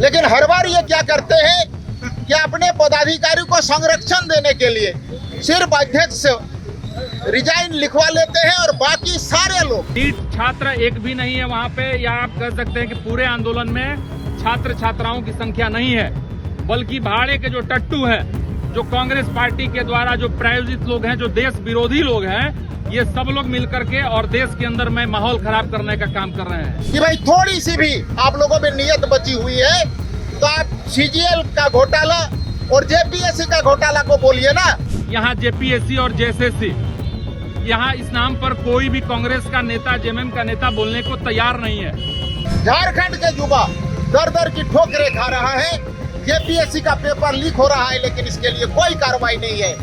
लेकिन हर बार ये क्या करते हैं कि अपने पदाधिकारी को संरक्षण देने के लिए सिर्फ अध्यक्ष रिजाइन लिखवा लेते हैं और बाकी सारे लोग। नीट छात्र एक भी नहीं है वहाँ पे, या आप कह सकते हैं कि पूरे आंदोलन में छात्र छात्राओं की संख्या नहीं है, बल्कि भाड़े के जो टट्टू हैं, जो कांग्रेस पार्टी के द्वारा जो प्रायोजित लोग हैं, जो देश विरोधी लोग हैं, ये सब लोग मिलकर के और देश के अंदर में माहौल खराब करने का काम कर रहे हैं। कि भाई थोड़ी सी भी आप लोगों में नियत बची हुई है तो आप सीजीएल का घोटाला और जेपीएससी का घोटाला को बोलिए ना। यहाँ जेपीएससी और जेएसएससी, यहाँ इस नाम पर कोई भी कांग्रेस का नेता, जेएमएम का नेता बोलने को तैयार नहीं है। झारखंड के युवा दर दर की ठोकरें खा रहा है, जेपीएससी का पेपर लीक हो रहा है, लेकिन इसके लिए कोई कार्रवाई नहीं है।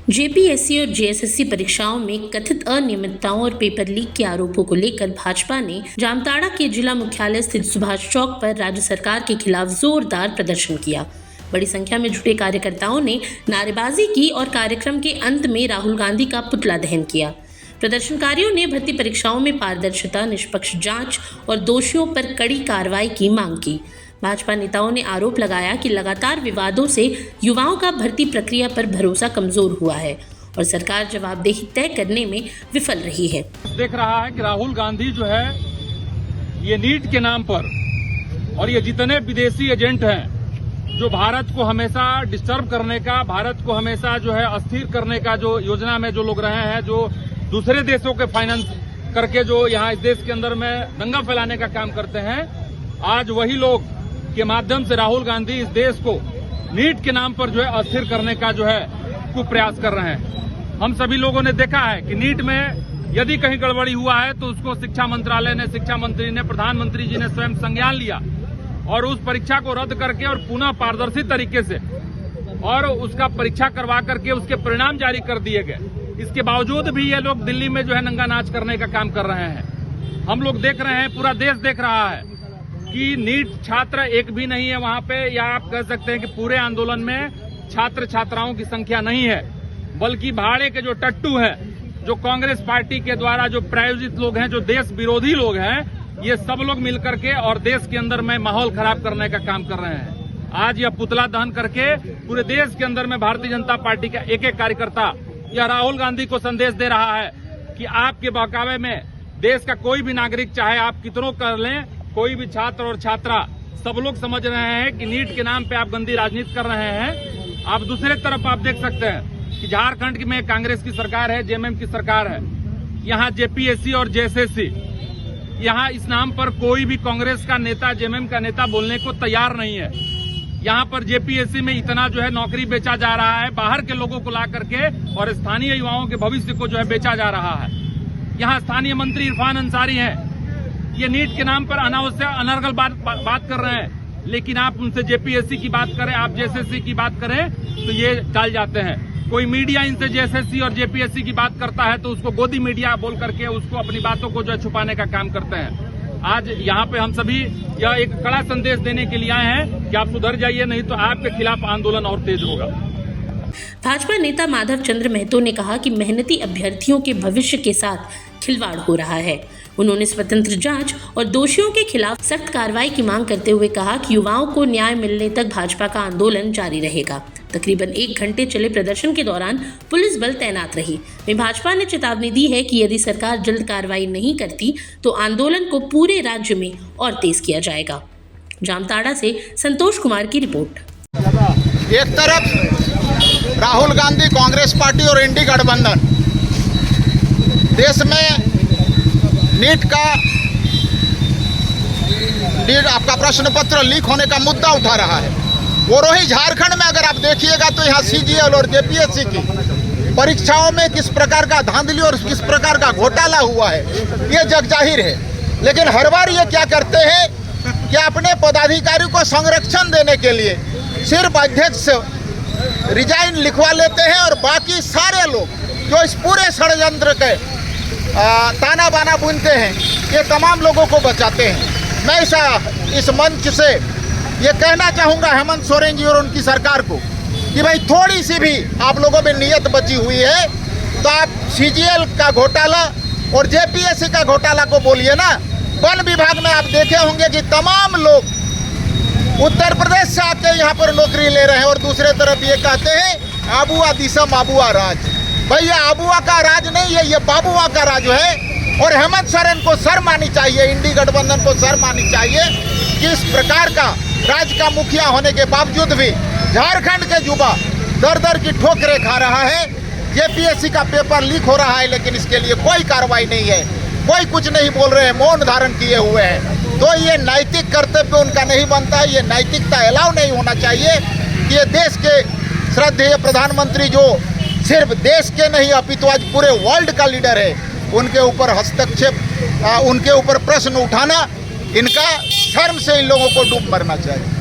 जेपीएससी और जेएसएससी परीक्षाओं में कथित अनियमितताओं और पेपर लीक के आरोपों को लेकर भाजपा ने जामताड़ा के जिला मुख्यालय स्थित सुभाष चौक पर राज्य सरकार के खिलाफ जोरदार प्रदर्शन किया। बड़ी संख्या में जुटे कार्यकर्ताओं ने नारेबाजी की और कार्यक्रम के अंत में राहुल गांधी का पुतला दहन किया। प्रदर्शनकारियों ने भर्ती परीक्षाओं में पारदर्शिता, निष्पक्ष जांच और दोषियों पर कड़ी कार्रवाई की मांग की। भाजपा नेताओं ने आरोप लगाया कि लगातार विवादों से युवाओं का भर्ती प्रक्रिया पर भरोसा कमजोर हुआ है और सरकार जवाबदेही तय करने में विफल रही है। देख रहा है कि राहुल गांधी जो है ये नीट के नाम पर और ये जितने विदेशी एजेंट हैं जो भारत को हमेशा डिस्टर्ब करने का, भारत को हमेशा जो है अस्थिर करने का जो योजना में जो लोग रहे हैं, जो दूसरे देशों के फाइनेंस करके जो यहाँ इस देश के अंदर में दंगा फैलाने का काम करते हैं, आज वही लोग के माध्यम से राहुल गांधी इस देश को नीट के नाम पर जो है अस्थिर करने का जो है कुप्रयास कर रहे हैं। हम सभी लोगों ने देखा है कि नीट में यदि कहीं गड़बड़ी हुआ है तो उसको शिक्षा मंत्रालय ने, शिक्षा मंत्री ने, प्रधानमंत्री जी ने स्वयं संज्ञान लिया और उस परीक्षा को रद्द करके और पुनः पारदर्शी तरीके से और उसका परीक्षा करवा करके उसके परिणाम जारी कर दिए गए। इसके बावजूद भी ये लोग दिल्ली में जो है नंगा नाच करने का काम कर रहे हैं। हम लोग देख रहे हैं, पूरा देश देख रहा है कि नीट छात्र एक भी नहीं है वहाँ पे, या आप कह सकते हैं कि पूरे आंदोलन में छात्र छात्राओं की संख्या नहीं है, बल्कि भाड़े के जो टट्टू हैं, जो कांग्रेस पार्टी के द्वारा जो प्रायोजित लोग हैं, जो देश विरोधी लोग हैं, ये सब लोग मिलकर के और देश के अंदर में माहौल खराब करने का काम कर रहे हैं। आज यह पुतला दहन करके पूरे देश के अंदर में भारतीय जनता पार्टी का एक एक कार्यकर्ता या राहुल गांधी को संदेश दे रहा है कि आपके बहकावे में देश का कोई भी नागरिक, चाहे आप कितनों कर लें, कोई भी छात्र और छात्रा, सब लोग समझ रहे हैं कि नीट के नाम पे आप गंदी राजनीति कर रहे हैं। आप दूसरे तरफ आप देख सकते हैं कि झारखंड में कांग्रेस की सरकार है, जेएमएम की सरकार है। यहाँ जेपीएससी और जेएसएससी, यहाँ इस नाम पर कोई भी कांग्रेस का नेता, जेएमएम का नेता बोलने को तैयार नहीं है। यहाँ पर जेपीएससी में इतना जो है नौकरी बेचा जा रहा है, बाहर के लोगों को ला करके, और स्थानीय युवाओं के भविष्य को जो है बेचा जा रहा है। यहाँ स्थानीय मंत्री इरफान अंसारी हैं, ये नीट के नाम पर अनावश्यक अनर्गल बात कर रहे हैं, लेकिन आप उनसे जेपीएससी की बात करें, आप जेएसएससी की बात करें तो ये टाल जाते हैं। कोई मीडिया इनसे जेएसएससी और जेपीएससी की बात करता है तो उसको गोदी मीडिया बोल करके उसको अपनी बातों को जो है छुपाने का काम करते हैं। आज यहाँ पे हम सभी यह एक कड़ा संदेश देने के लिए आए हैं कि आप सुधर जाइए, नहीं तो आपके खिलाफ आंदोलन और तेज होगा। भाजपा नेता माधव चंद्र महतो ने कहा कि मेहनती अभ्यर्थियों के भविष्य के साथ खिलवाड़ हो रहा है। उन्होंने स्वतंत्र जांच और दोषियों के खिलाफ सख्त कार्रवाई की मांग करते हुए कहा कि युवाओं को न्याय मिलने तक भाजपा का आंदोलन जारी रहेगा। तकरीबन 1 घंटे चले प्रदर्शन के दौरान पुलिस बल तैनात रही। वहीं भाजपा ने चेतावनी दी है कि यदि सरकार जल्द कार्रवाई नहीं करती तो आंदोलन को पूरे राज्य में और तेज किया जाएगा। जामताड़ा से संतोष कुमार की रिपोर्ट। एक तरफ राहुल गांधी, कांग्रेस पार्टी और इंडी गठबंधन देश में नीट आपका प्रश्न पत्र लीक होने का मुद्दा उठा रहा है। और वही झारखंड में अगर आप देखिएगा तो यहाँ सीजीएल और जेपीएससी की परीक्षाओं में किस प्रकार का धांधली और किस प्रकार का घोटाला हुआ है, ये जग जाहिर है। लेकिन हर बार ये क्या करते हैं कि अपने पदाधिकारी को संरक्षण देने के लिए सिर्फ अध्यक्ष रिजाइन लिखवा लेते हैं और बाकी सारे लोग जो इस पूरे षड्यंत्र के ताना बाना बुनते हैं, ये तमाम लोगों को बचाते हैं। मैं इस मंच से ये कहना चाहूँगा हेमंत सोरेन जी और उनकी सरकार को कि भाई थोड़ी सी भी आप लोगों में नियत बची हुई है तो आप सीजीएल का घोटाला और जेपीएससी का घोटाला को बोलिए ना। वन विभाग में आप देखे होंगे कि तमाम लोग उत्तर प्रदेश से आके यहाँ पर नौकरी ले रहे हैं और दूसरे तरफ ये कहते हैं आबुआ दिसम आबुआ राज। भैया आबुआ का राज नहीं है, ये बाबुआ का राज है। और हेमंत सोरेन को शर्म आनी चाहिए, इंडी गठबंधन को शर्म आनी चाहिए कि इस प्रकार का राज्य का मुखिया होने के बावजूद भी झारखंड के युवा दर दर की ठोकरें खा रहा है। जेपीएससी का पेपर लीक हो रहा है लेकिन इसके लिए कोई कार्रवाई नहीं है, कोई कुछ नहीं बोल रहे हैं, मौन धारण किए हुए हैं। तो ये नैतिक कर्तव्य उनका नहीं बनता है, ये नैतिकता अलाउ नहीं होना चाहिए कि ये देश के श्रद्धेय प्रधानमंत्री जो सिर्फ देश के नहीं अपितु आज पूरे वर्ल्ड का लीडर है, उनके ऊपर हस्तक्षेप, उनके ऊपर प्रश्न उठाना, इनका शर्म से इन लोगों को डूब मरना चाहिए।